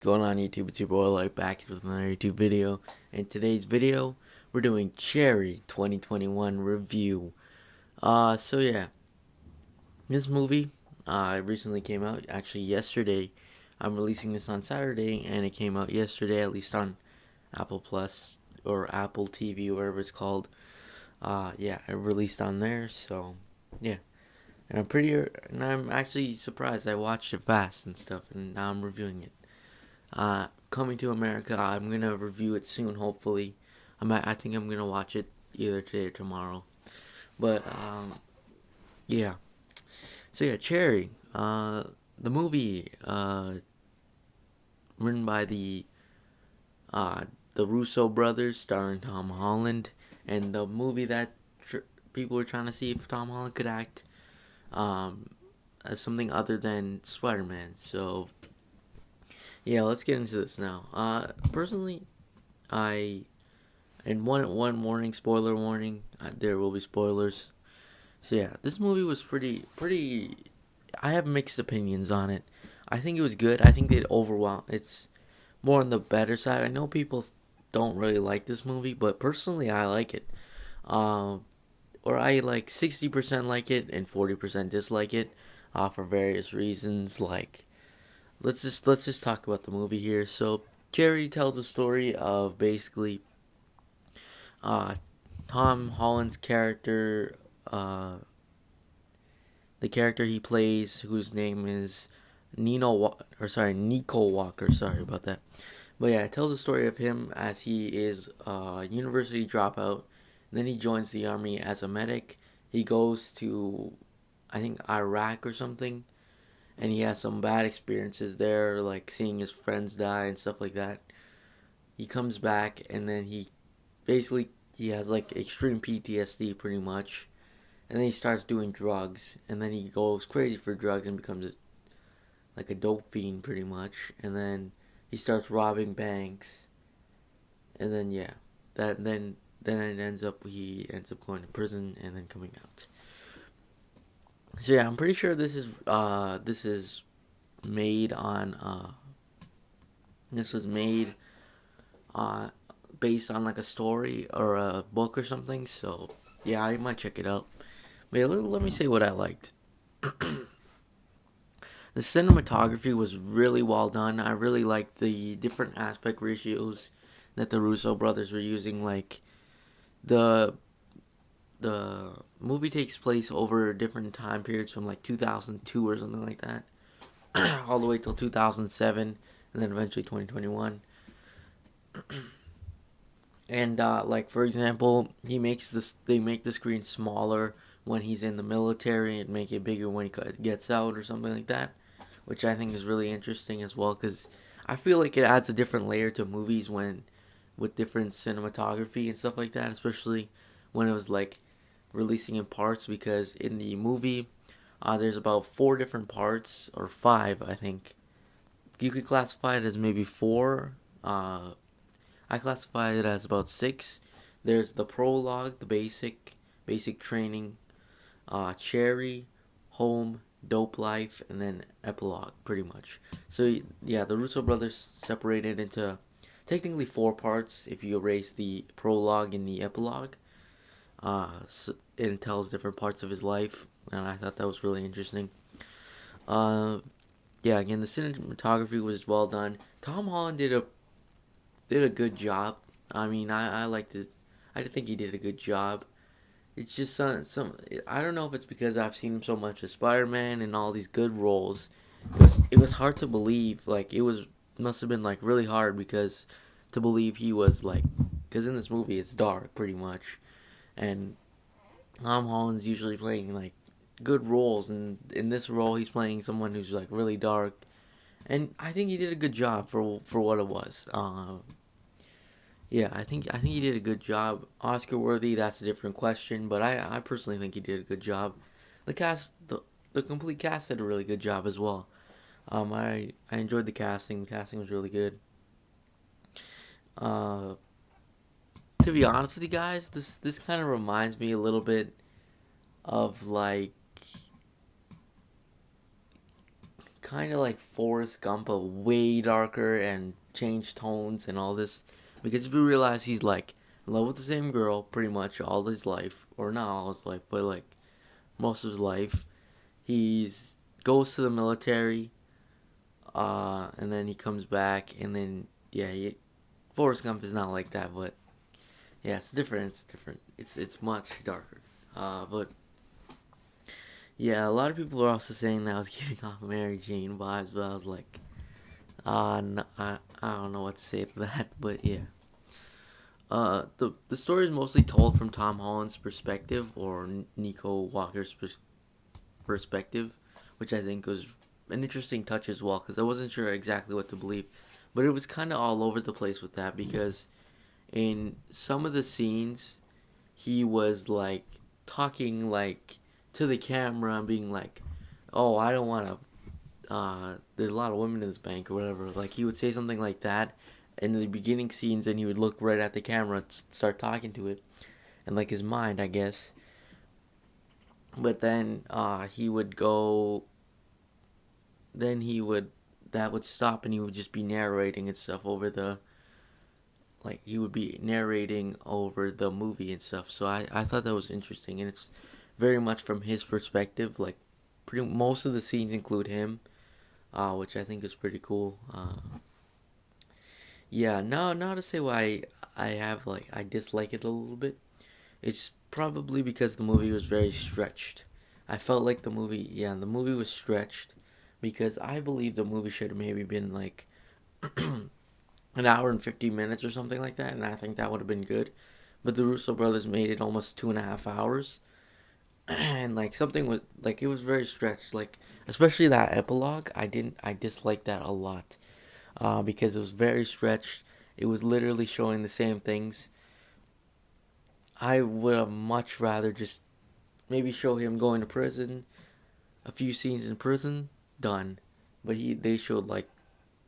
Going on YouTube? It's your boy Light back with another YouTube video. In today's video, we're doing Cherry 2021 review. So yeah, this movie recently came out. Actually, yesterday. I'm releasing this on Saturday, and it came out yesterday, at least on Apple Plus or Apple TV, whatever it's called. Yeah, it released on there. So yeah, and I'm actually surprised. I watched it fast and stuff, and now I'm reviewing it. Coming to America. I'm gonna review it soon. Hopefully, I think I'm gonna watch it either today or tomorrow. But yeah. So yeah, Cherry. The movie. Written by uh the Russo brothers, starring Tom Holland, and the movie that people were trying to see if Tom Holland could act um as something other than Spider-Man. So yeah, let's get into this now. Personally, I and one warning, spoiler warning. There will be spoilers. So yeah, this movie was pretty. I have mixed opinions on it. I think it was good. I think it overwhelmed. It's more on the better side. I know people don't really like this movie, but personally, I like it. Um, or I like 60% like it and 40% dislike it, for various reasons. Like let's just talk about the movie here. So Cherry tells a story of basically uh, Tom Holland's character, uh, the character he plays, whose name is Nico Walker. Sorry about that. But yeah, it tells the story of him as he is a university dropout. And then he joins the army as a medic. He goes to, I think, Iraq or something, and he has some bad experiences there, like seeing his friends die and stuff like that. He comes back, and then he has like extreme PTSD pretty much, and then he starts doing drugs, and then he goes crazy for drugs and becomes like a dope fiend pretty much, and then he starts robbing banks, and then yeah, that then it he ends up going to prison and then coming out. So yeah, I'm pretty sure this is made on this was made uh based on like a story or a book or something. So yeah, I might check it out. But yeah, let me say what I liked. The cinematography was really well done. I really liked the different aspect ratios that the Russo brothers were using. Like the the movie takes place over different time periods from like 2002 or something like that, all the way till 2007, and then eventually 2021. And like for example, they make the screen smaller when he's in the military and make it bigger when he gets out or something like that, which I think is really interesting as well, because I feel like it adds a different layer to movies when with different cinematography and stuff like that, especially when it was like releasing in parts, because in the movie there's about four different parts, or five, I think. You could classify it as maybe four. I classify it as about six. There's the prologue, the basic training, Cherry, Home, Dope Life, and then Epilogue, pretty much. So yeah, the Russo brothers separated into technically four parts if you erase the prologue and the epilogue. So it tells different parts of his life, and I thought that was really interesting. Uh, yeah, again, the cinematography was well done. Tom Holland did a good job. I mean, I liked it. I think he did a good job. It's just some I don't know if it's because I've seen him so much as Spider-Man and all these good roles. It was hard to believe. Like it was must have been like really hard because to believe he was like, because in this movie it's dark pretty much, and Tom Holland's usually playing like good roles, and in this role he's playing someone who's like really dark, and I think he did a good job for what it was. Yeah, I think he did a good job. Oscar worthy, that's a different question, but I personally think he did a good job. The cast, the complete cast did a really good job as well. I enjoyed the casting. The casting was really good. Uh, to be honest with you guys, this kind of reminds me a little bit of like kind of like Forrest Gump, but way darker and changed tones and all this. Because if you realize he's like in love with the same girl pretty much all his life, or not all his life, but like most of his life, he's goes to the military, and then he comes back, and then yeah, Forrest Gump is not like that, but yeah, it's different. It's different. It's much darker. But yeah, a lot of people are also saying that I was giving off Mary Jane vibes, but I was like, no, I don't know what to say to that, but yeah. The story is mostly told from Tom Holland's perspective or Nico Walker's perspective, which I think was an interesting touch as well because I wasn't sure exactly what to believe, but it was kind of all over the place with that because in some of the scenes he was like talking like to the camera and being like, "Oh, I don't want to. There's a lot of women in this bank or whatever." Like he would say something like that in the beginning scenes, and he would look right at the camera and start talking to it, and like his mind, I guess. But then he would go. Then he would that would stop, and he would just be narrating and stuff over the like he would be narrating over the movie and stuff. So I thought that was interesting, and it's very much from his perspective. Like pretty most of the scenes include him, which I think is pretty cool. Yeah, now to say why I have like I dislike it a little bit. It's probably because the movie was very stretched. I felt like the movie was stretched because I believe the movie should have maybe been like an hour and 50 minutes or something like that, and I think that would have been good. But the Russo brothers made it almost 2.5 hours, and like something was like it was very stretched. Like especially that epilogue, I disliked that a lot, because it was very stretched. It was literally showing the same things. I would have much rather just maybe show him going to prison, a few scenes in prison, done. But they showed like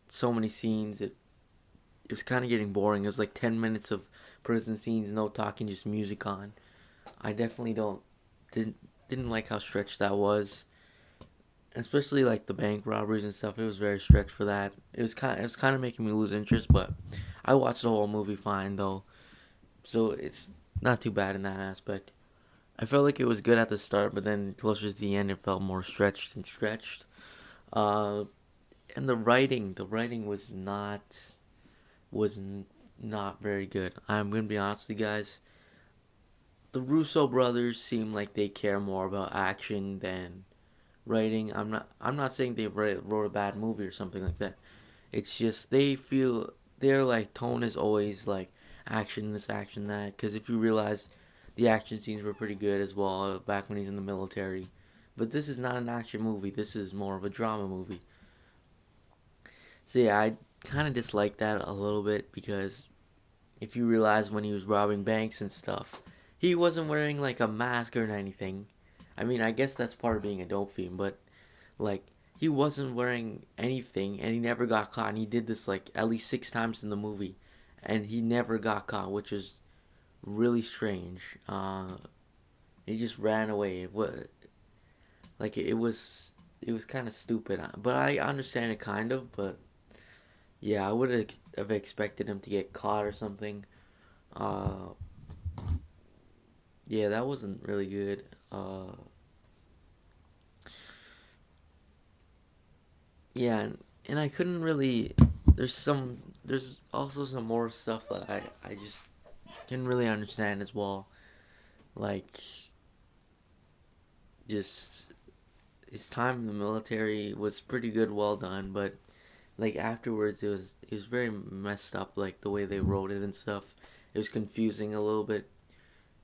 so many scenes. It was kind of getting boring. It was like 10 minutes of prison scenes, no talking, just music on. I definitely don't didn't didn't like how stretched that was, especially like the bank robberies and stuff. It was very stretched for that. It was kind of making me lose interest, but I watched the whole movie fine though, so it's not too bad in that aspect. I felt like it was good at the start, but then closer to the end, it felt more stretched and stretched. Uh, and the writing was not very good. I'm gonna be honest with you guys. The Russo brothers seem like they care more about action than writing. I'm not saying they wrote a bad movie or something like that. It's just they feel their like tone is always like action this, action that. Because if you realize, the action scenes were pretty good as well back when he's in the military. But this is not an action movie. This is more of a drama movie. So yeah, I kind of dislike that a little bit because if you realize when he was robbing banks and stuff, he wasn't wearing like a mask or anything. I mean, I guess that's part of being a dope fiend, but like he wasn't wearing anything and he never got caught. And he did this like at least 6 times in the movie, and he never got caught, which is really strange. He just ran away. It was kind of stupid, but I understand it kind of. But yeah, I would have expected him to get caught or something. Uh, yeah, that wasn't really good. Yeah, and I couldn't really. There's also some more stuff that I just can really understand as well. Like just his time in the military was pretty good, well done, but like afterwards it was very messed up, like the way they wrote it and stuff. It was confusing a little bit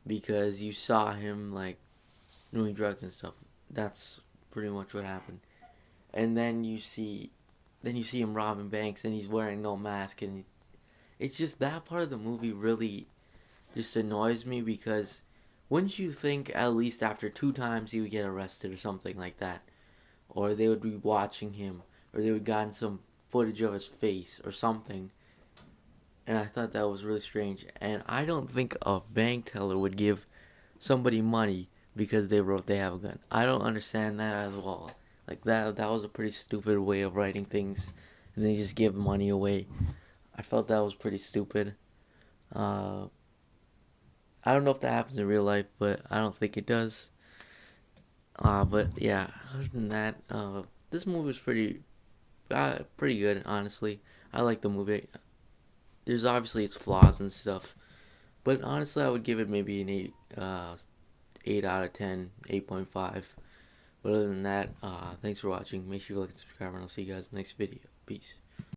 because you saw him like doing drugs and stuff. That's pretty much what happened. And then you see him robbing banks and he's wearing no mask, and it's just that part of the movie really just annoys me because wouldn't you think at least after 2 times he would get arrested or something like that, or they would be watching him, or they would gotten some footage of his face or something. And I thought that was really strange. And I don't think a bank teller would give somebody money because they wrote they have a gun. I don't understand that as well. Like that was a pretty stupid way of writing things, and they just give money away. I felt that was pretty stupid. Uh, I don't know if that happens in real life, but I don't think it does. But yeah, other than that, this movie was pretty good, honestly. I like the movie. There's obviously its flaws and stuff, but honestly, I would give it maybe an 8 out of 10, 8.5. But other than that, thanks for watching. Make sure you like and subscribe, and I'll see you guys in the next video. Peace.